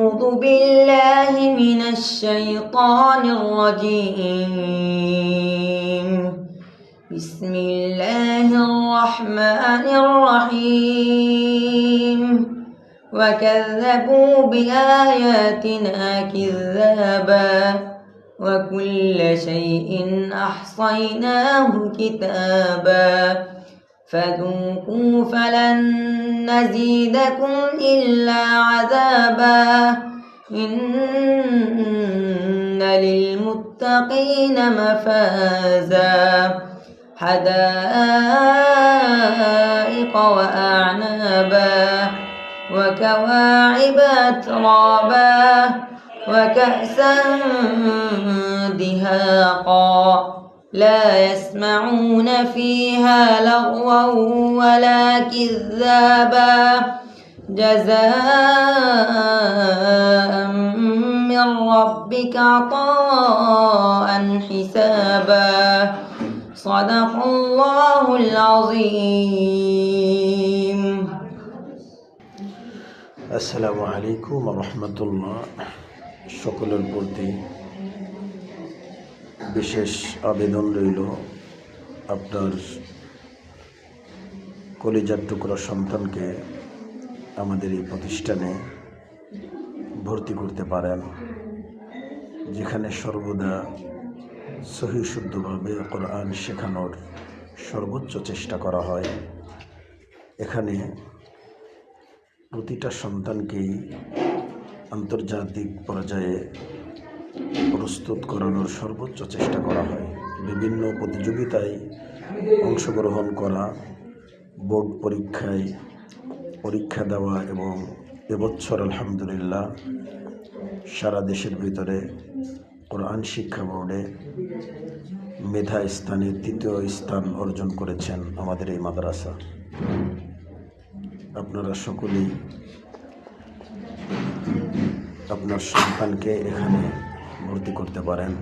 أعوذ بالله من الشيطان الرجيم بسم الله الرحمن الرحيم وكذبوا بآياتنا كذابا وكل شيء أحصيناه كتابا فذوقوا فلن نزيدكم إلا عذابا إن للمتقين مفازا حدائق وأعنابا وكواعب أترابا وكأسا دهاقا لا يسمعون فيها لغوا ولا كذابا جزاء من ربك عطاء حسابا صدق الله العظيم আসসালামু আলাইকুম ওয়া রাহমাতুল্লাহ। সকলের প্রতি বিশেষ আবেদন রইল, আপনার কলিজার টুকরা সন্তানকে আমাদের এই প্রতিষ্ঠানে ভর্তি করতে পারেন, যেখানে সর্বদা সহি শুদ্ধভাবে কোরআন শেখানোর সর্বোচ্চ চেষ্টা করা হয়। এখানে প্রতিটা সন্তানকেই আন্তর্জাতিক পর্যায়ে প্রস্তুত করানোর সর্বোচ্চ চেষ্টা করা হয়। বিভিন্ন প্রতিযোগিতায় অংশগ্রহণ করা, বোর্ড পরীক্ষায় পরীক্ষা দেওয়া এবং এবছর আলহামদুলিল্লাহ সারা দেশের ভিতরে কোরআন শিক্ষা বোর্ডে মেধা স্থানে ৩য় স্থান অর্জন করেছেন আমাদের এই মাদ্রাসা। আপনারা সকলেই আপনার সন্তানকে এখানে ভর্তি করতে পারেন।